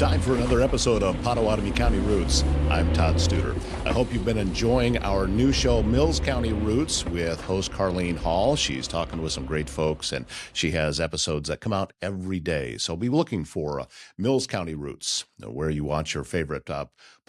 Time for another episode of Pottawattamie County Roots. I'm Todd Studer. I hope you've been enjoying our new show, Mills County Roots, with host Carlene Hall. She's talking with some great folks, and she has episodes that come out every day. So be looking for Mills County Roots, where you watch your favorite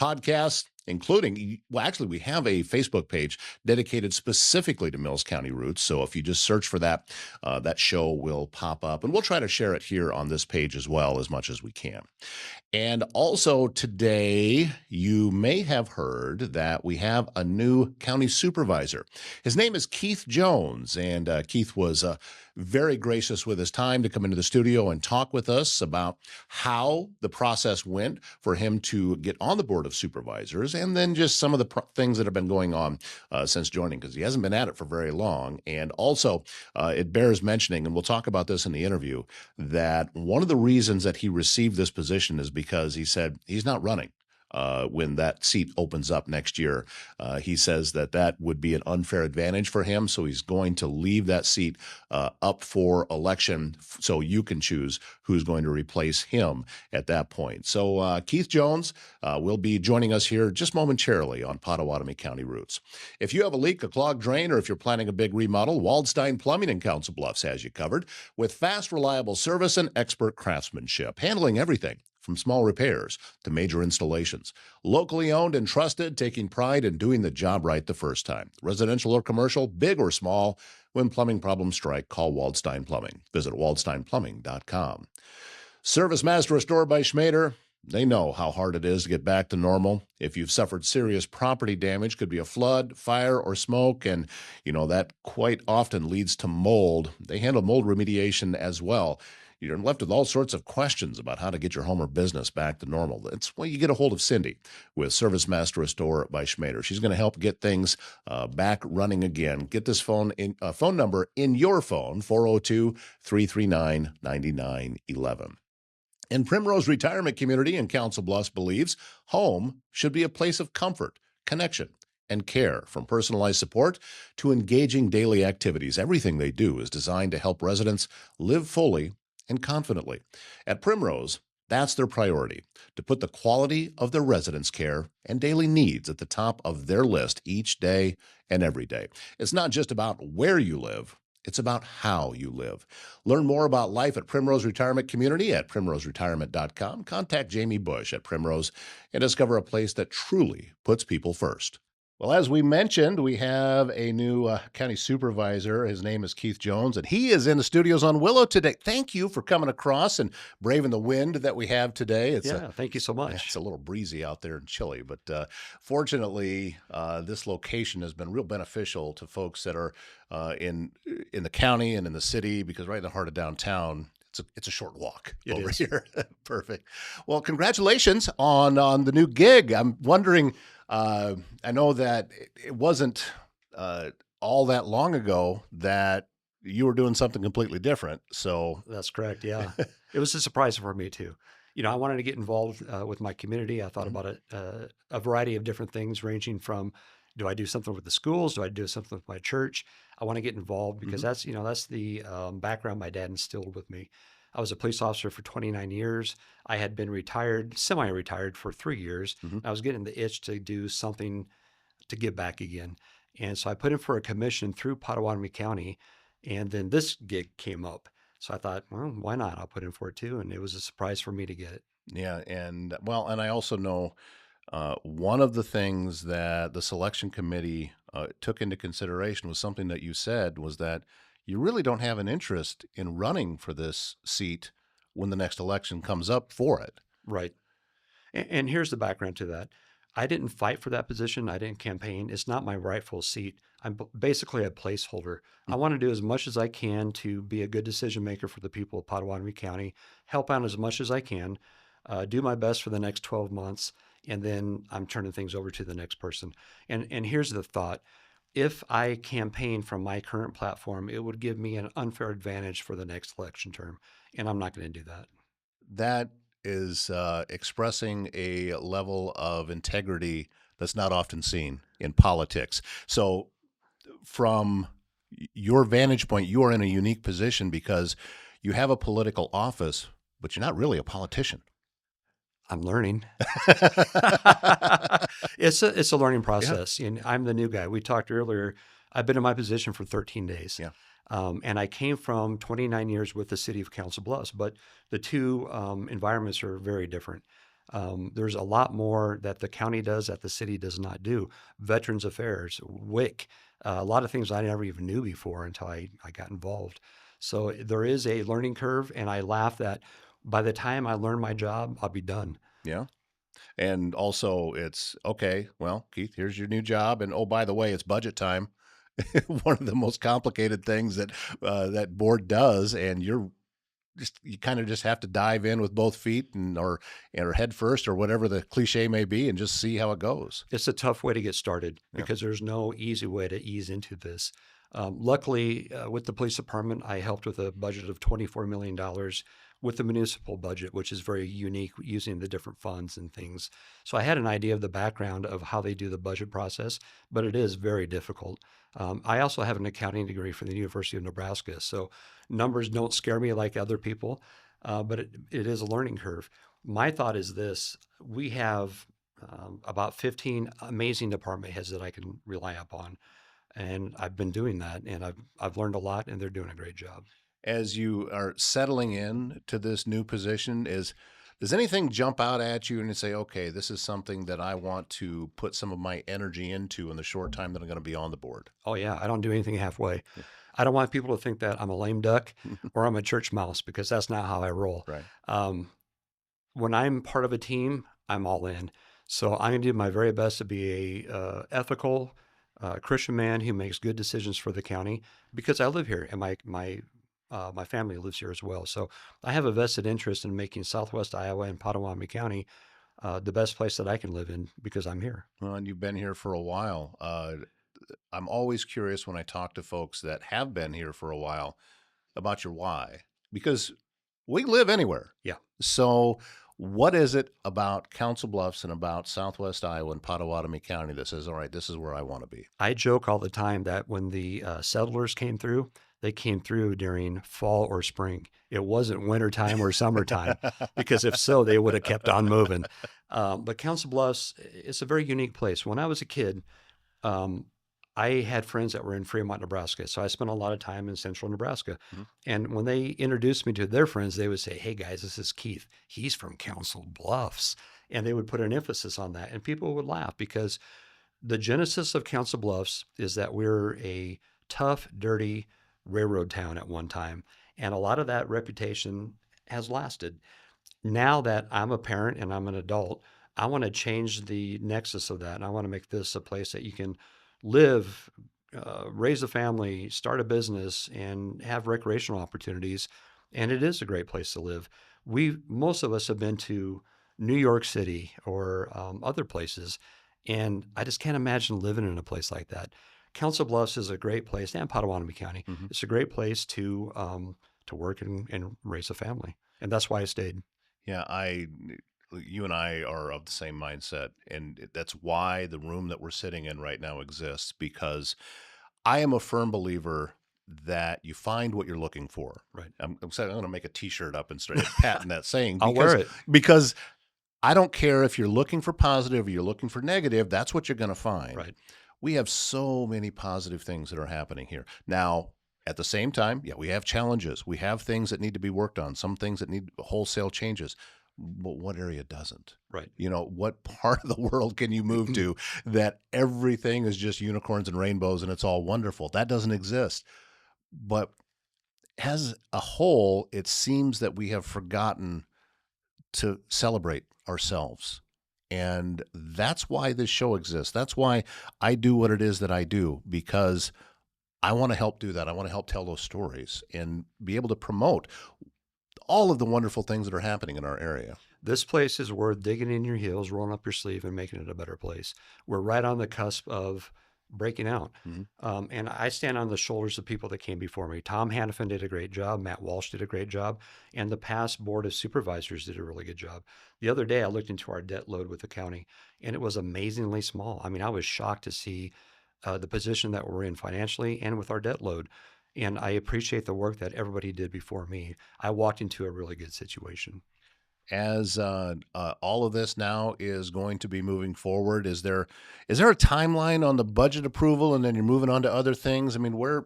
podcasts, including, well, actually, we have a Facebook page dedicated specifically to Mills County Roots. So if you just search for that, that show will pop up. And we'll try to share it here on this page as well, as much as we can. And also today, you may have heard that we have a new county supervisor. His name is Keith Jones, and Keith was very gracious with his time to come into the studio and talk with us about how the process went for him to get on the Board of Supervisors, and then just some of the things that have been going on since joining, because he hasn't been at it for very long. And also, it bears mentioning, and we'll talk about this in the interview, that one of the reasons that he received this position is because he said he's not running. When that seat opens up next year, he says that would be an unfair advantage for him. So he's going to leave that seat up for election so you can choose who's going to replace him at that point. So Keith Jones will be joining us here just momentarily on Pottawattamie County Roots. If you have a leak, a clogged drain, or if you're planning a big remodel, Waldstein Plumbing in Council Bluffs has you covered with fast, reliable service and expert craftsmanship, handling everything from small repairs to major installations. Locally owned and trusted, taking pride in doing the job right the first time. Residential or commercial, big or small, when plumbing problems strike, call Waldstein Plumbing. Visit waldsteinplumbing.com. Service Master Restored by Schmader. They know how hard it is to get back to normal. If you've suffered serious property damage, could be a flood, fire, or smoke, and that quite often leads to mold. They handle mold remediation as well. You're left with all sorts of questions about how to get your home or business back to normal. That's when you get a hold of Cindy with Service Master Restore by Schmader. She's going to help get things back running again. Get this phone number in your phone, 402-339-9911. And Primrose Retirement Community in Council Bluffs believes home should be a place of comfort, connection, and care. From personalized support to engaging daily activities, everything they do is designed to help residents live fully and confidently. At Primrose, that's their priority, to put the quality of their residents' care and daily needs at the top of their list each day and every day. It's not just about where you live, it's about how you live. Learn more about life at Primrose Retirement Community at primroseretirement.com. Contact Jamie Bush at Primrose and discover a place that truly puts people first. Well, as we mentioned, we have a new county supervisor. His name is Keith Jones, and he is in the studios on Willow today. Thank you for coming across and braving the wind that we have today. Thank you so much. It's a little breezy out there and chilly, but fortunately, this location has been real beneficial to folks that are in the county and in the city, because right in the heart of downtown, it's a short walk over here. Perfect. Well, congratulations on the new gig. I'm wondering, I know that it wasn't all that long ago that you were doing something completely different. So That's correct. Yeah. It was a surprise for me too. I wanted to get involved with my community. I thought about it, a variety of different things, ranging from, do I do something with the schools? Do I do something with my church? I want to get involved because that's the background my dad instilled with me. I was a police officer for 29 years. I had been semi-retired for 3 years. I was getting the itch to do something to give back again. And so I put in for a commission through Pottawattamie County, and then this gig came up. So I thought, well, why not? I'll put in for it too. And it was a surprise for me to get it. Yeah, and I also know one of the things that the selection committee took into consideration was something that you said, was that you really don't have an interest in running for this seat when the next election comes up for it. Right. And here's the background to that. I didn't fight for that position. I didn't campaign. It's not my rightful seat. I'm basically a placeholder. I want to do as much as I can to be a good decision maker for the people of Pottawattamie County, help out as much as I can, do my best for the next 12 months, and then I'm turning things over to the next person. And here's the thought. If I campaign from my current platform, it would give me an unfair advantage for the next election term, and I'm not going to do that. That is expressing a level of integrity that's not often seen in politics. So from your vantage point, you are in a unique position because you have a political office, but you're not really a politician. I'm learning. It's a learning Yeah. process, and I'm the new guy. We talked earlier. I've been in my position for 13 days, Yeah. and I came from 29 years with the city of Council Bluffs. But the two environments are very different. There's a lot more that the county does that the city does not do. Veterans Affairs, WIC, a lot of things I never even knew before until I got involved. So there is a learning curve, and I laugh that by the time I learn my job, I'll be done. Yeah. And also, it's okay. Well, Keith, here's your new job, and oh, by the way, it's budget time. One of the most complicated things that that board does, and you kind of just have to dive in with both feet or head first or whatever the cliche may be, and just see how it goes. It's a tough way to get started Yeah. because there's no easy way to ease into this. Luckily, with the police department, I helped with a budget of $24 million with the municipal budget, which is very unique using the different funds and things. So I had an idea of the background of how they do the budget process, but it is very difficult. I also have an accounting degree from the University of Nebraska, so numbers don't scare me like other people, but it is a learning curve. My thought is this: we have about 15 amazing department heads that I can rely upon. And I've been doing that, and I've learned a lot, and they're doing a great job. As you are settling in to this new position, does anything jump out at you and you say, okay, this is something that I want to put some of my energy into in the short time that I'm going to be on the board? Oh yeah, I don't do anything halfway. I don't want people to think that I'm a lame duck or I'm a church mouse because that's not how I roll. Right. Um, when I'm part of a team, I'm all in. So I'm going to do my very best to be a ethical Christian man who makes good decisions for the county because I live here and my family lives here as well. So I have a vested interest in making Southwest Iowa and Pottawattamie County the best place that I can live in because I'm here. Well, and you've been here for a while. I'm always curious when I talk to folks that have been here for a while about your why, because we live anywhere. Yeah. So, what is it about Council Bluffs and about Southwest Iowa and Pottawattamie County that says, all right, this is where I want to be? I joke all the time that when the settlers came through, they came through during fall or spring. It wasn't wintertime or summertime, because if so, they would have kept on moving. But Council Bluffs, it's a very unique place. When I was a kid, um, I had friends that were in Fremont, Nebraska. So I spent a lot of time in central Nebraska. Mhm. And when they introduced me to their friends, they would say, hey guys, this is Keith. He's from Council Bluffs. And they would put an emphasis on that. And people would laugh because the genesis of Council Bluffs is that we're a tough, dirty railroad town at one time. And a lot of that reputation has lasted. Now that I'm a parent and I'm an adult, I want to change the nexus of that. And I want to make this a place that you can live, raise a family, start a business, and have recreational opportunities. And it is a great place to live. Most of us have been to New York City or other places, and I just can't imagine living in a place like that. Council Bluffs is a great place, and Pottawattamie County. Mhm. It's a great place to work and raise a family, and that's why I stayed. Yeah, you and I are of the same mindset, and that's why the room that we're sitting in right now exists, because I am a firm believer that you find what you're looking for. Right. I'm saying I'm going to make a T-shirt up and start patent that saying I'll wear it. because I don't care if you're looking for positive or you're looking for negative. That's what you're going to find. Right. We have so many positive things that are happening here now. At the same time, yeah, we have challenges. We have things that need to be worked on. Some things that need wholesale changes. But what area doesn't? Right. You know, what part of the world can you move to that everything is just unicorns and rainbows and it's all wonderful? That doesn't exist. But as a whole, it seems that we have forgotten to celebrate ourselves. And that's why this show exists. That's why I do what it is that I do, because I want to help do that. I want to help tell those stories and be able to promote all of the wonderful things that are happening in our area. This place is worth digging in your heels, rolling up your sleeve, and making it a better place. We're right on the cusp of breaking out. Mhm. And I stand on the shoulders of people that came before me. Tom Hannafin did a great job. Matt Walsh did a great job. And the past board of supervisors did a really good job. The other day, I looked into our debt load with the county, and it was amazingly small. I mean, I was shocked to see the position that we're in financially and with our debt load. And I appreciate the work that everybody did before me. I walked into a really good situation. as all of this now is going to be moving forward? Is there a timeline on the budget approval, and then you're moving on to other things? I mean,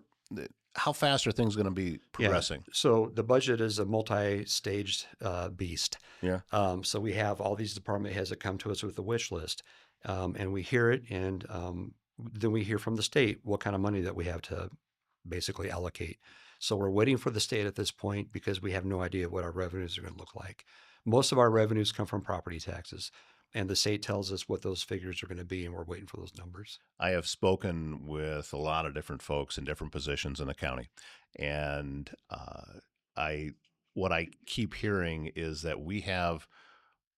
how fast are things going to be Yeah. progressing? So the budget is a multi-staged beast. Yeah. So we have all these department heads that come to us with a wish list, and we hear it, and then we hear from the state what kind of money that we have to basically allocate. So we're waiting for the state at this point because we have no idea what our revenues are going to look like. Most of our revenues come from property taxes, and the state tells us what those figures are going to be, and we're waiting for those numbers. I have spoken with a lot of different folks in different positions in the county, and I what I keep hearing is that we have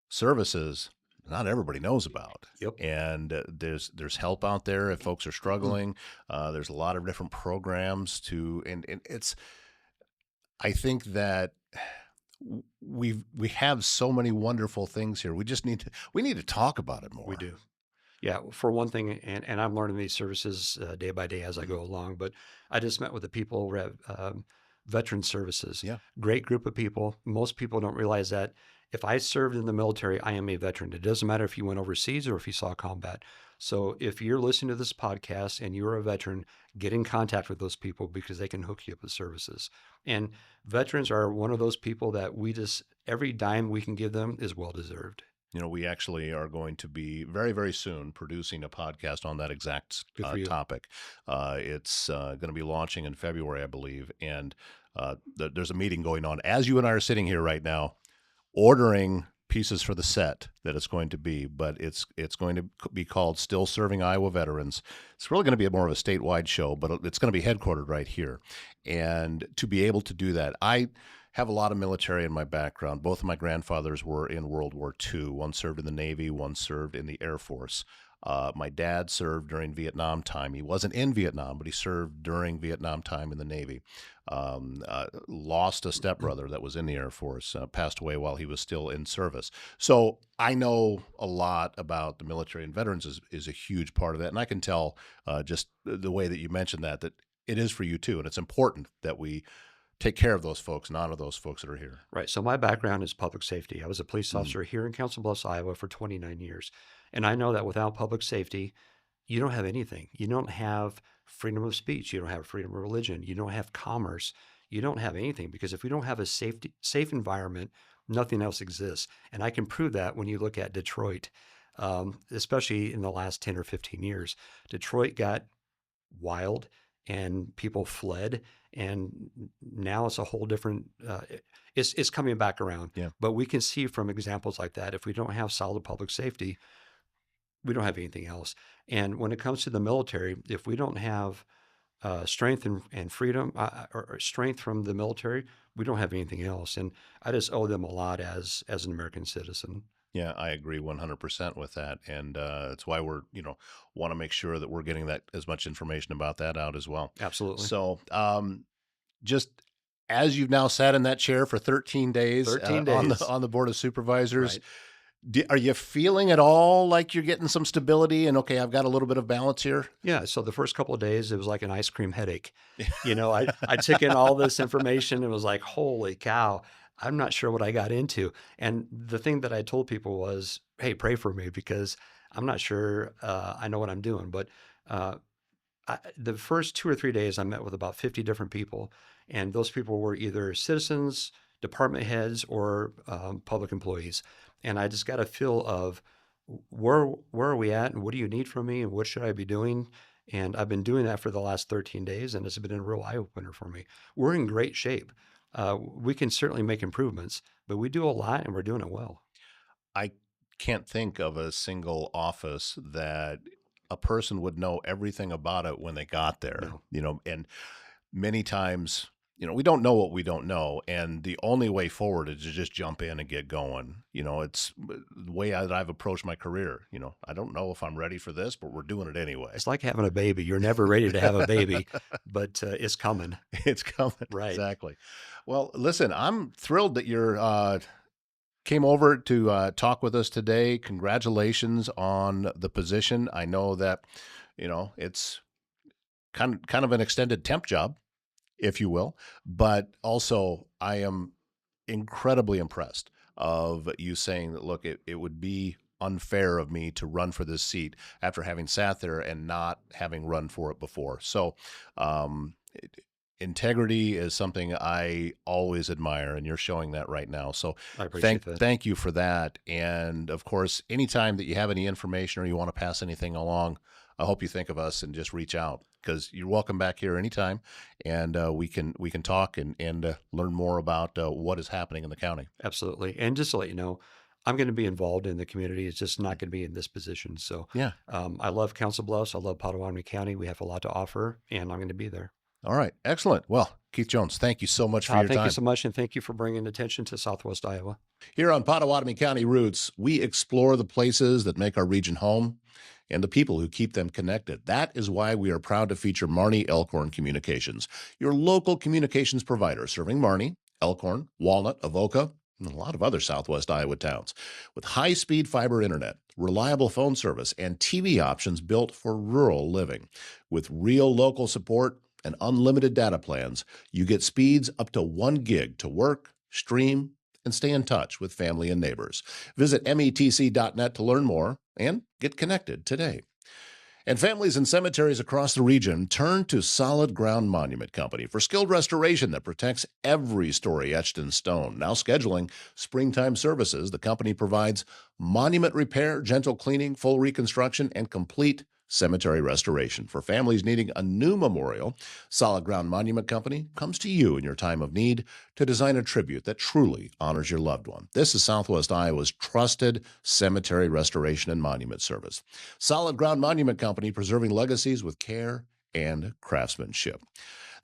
services not everybody knows about, Yep. and there's help out there if folks are struggling. There's a lot of different programs and it's. I think that we have so many wonderful things here. We need to talk about it We more. do. Yeah, for one thing, and I'm learning these services day by day as I go along. But I just met with the people over at Veteran Services. Yeah. Great group of people. Most people don't realize that if I served in the military, I am a veteran. It doesn't matter if you went overseas or if you saw combat. So if you're listening to this podcast and you're a veteran, get in contact with those people because they can hook you up with services. And veterans are one of those people that we just, every dime we can give them is well deserved. We actually are going to be very, very soon producing a podcast on that exact Good for you. topic. It's going to be launching in February, I believe. And there's a meeting going on as you and I are sitting here right now, ordering pieces for the set that it's going to be. But it's going to be called Still Serving Iowa Veterans. It's really going to be more of a statewide show, but it's going to be headquartered right here. And to be able to do that, I have a lot of military in my background. Both of my grandfathers were in World War II. One served in the Navy, one served in the Air Force. My dad served during Vietnam time. He wasn't in Vietnam, but he served during Vietnam time in the Navy. Lost a stepbrother that was in the Air Force, passed away while he was still in service. So I know a lot about the military, and veterans is a huge part of that. And I can tell just the way that you mentioned that it is for you too. And it's important that we take care of those folks and honor those folks that are here. Right. So my background is public safety. I was a police officer here in Council Bluffs, Iowa for 29 years. And I know that without public safety, you don't have anything. You don't have freedom of speech. You don't have freedom of religion. You don't have commerce. You don't have anything because if we don't have a safe environment, nothing else exists. And I can prove that when you look at Detroit, especially in the last 10 or 15 years. Detroit got wild and people fled, and now it's a whole different it's coming back around. Yeah. But we can see from examples like that, if we don't have solid public safety, we don't have anything else. And when it comes to the military, if we don't have strength and freedom or strength from the military, we don't have anything else. And I just owe them a lot as an American citizen. Yeah, I agree 100% with that. And it's why we're, want to make sure that we're getting that as much information about that out as well. Absolutely. So just as you've now sat in that chair for 13 days, 13 days. On the Board of Supervisors, Right. Are you feeling at all like you're getting some stability and, okay, I've got a little bit of balance here? Yeah. So the first couple of days, it was like an ice cream headache. I took in all this information and was like, holy cow, I'm not sure what I got into. And the thing that I told people was, hey, pray for me because I'm not sure I know what I'm doing. But the first 2 or 3 days, I met with about 50 different people. And those people were either citizens, department heads, or public employees. And I just got a feel of where are we at and what do you need from me and what should I be doing? And I've been doing that for the last 13 days, and it's been a real eye-opener for me. We're in great shape. We can certainly make improvements, but we do a lot and we're doing it well. I can't think of a single office that a person would know everything about it when they got there, No. And many times, we don't know what we don't know. And the only way forward is to just jump in and get going. It's the way that I've approached my career. I don't know if I'm ready for this, but we're doing it anyway. It's like having a baby. You're never ready to have a baby, but it's coming. It's coming. Right. Exactly. Well, listen, I'm thrilled that you're came over to talk with us today. Congratulations on the position. I know that, it's kind of an extended temp job, if you will, but also I am incredibly impressed. of you saying that, look, it would be unfair of me to run for this seat after having sat there and not having run for it before. So, um, integrity is something I always admire, and you're showing that right now. So I appreciate that. thank you for that. And of course, anytime that you have any information or you want to pass anything along, I hope you think of us and just reach out, because you're welcome back here anytime, and we can talk and learn more about what is happening in the county. Absolutely. And just to let you know, I'm going to be involved in the community. It's just not going to be in this position. So Yeah. I love Council Bluffs. I love Pottawattamie County. We have a lot to offer, and I'm going to be there. All right. Excellent. Well, Keith Jones, thank you so much for your Thank you time. so much, and thank you for bringing attention to Southwest Iowa. Here on Pottawattamie County Roots, we explore the places that make our region home and the people who keep them connected. That is why we are proud to feature Marnie Elkhorn Communications, your local communications provider serving Marnie, Elkhorn, Walnut, Avoca, and a lot of other Southwest Iowa towns. With high-speed fiber internet, reliable phone service, and TV options built for rural living. With real local support and unlimited data plans, you get speeds up to 1 gig to work, stream, and stay in touch with family and neighbors. Visit metc.net to learn more and get connected today. And families in cemeteries across the region turn to Solid Ground Monument Company for skilled restoration that protects every story etched in stone. Now scheduling springtime services, the company provides monument repair, gentle cleaning, full reconstruction, and complete cemetery restoration. For families needing a new memorial, Solid Ground Monument Company comes to you in your time of need to design a tribute that truly honors your loved one. This is Southwest Iowa's trusted cemetery restoration and monument service. Solid Ground Monument Company, preserving legacies with care and craftsmanship.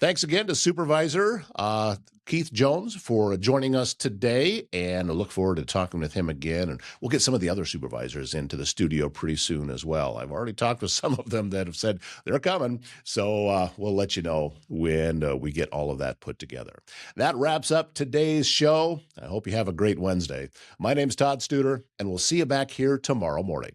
Thanks again to Supervisor Keith Jones for joining us today, and I look forward to talking with him again. And we'll get some of the other supervisors into the studio pretty soon as well. I've already talked with some of them that have said they're coming, so we'll let you know when we get all of that put together. That wraps up today's show. I hope you have a great Wednesday. My name's Todd Studer, and we'll see you back here tomorrow morning.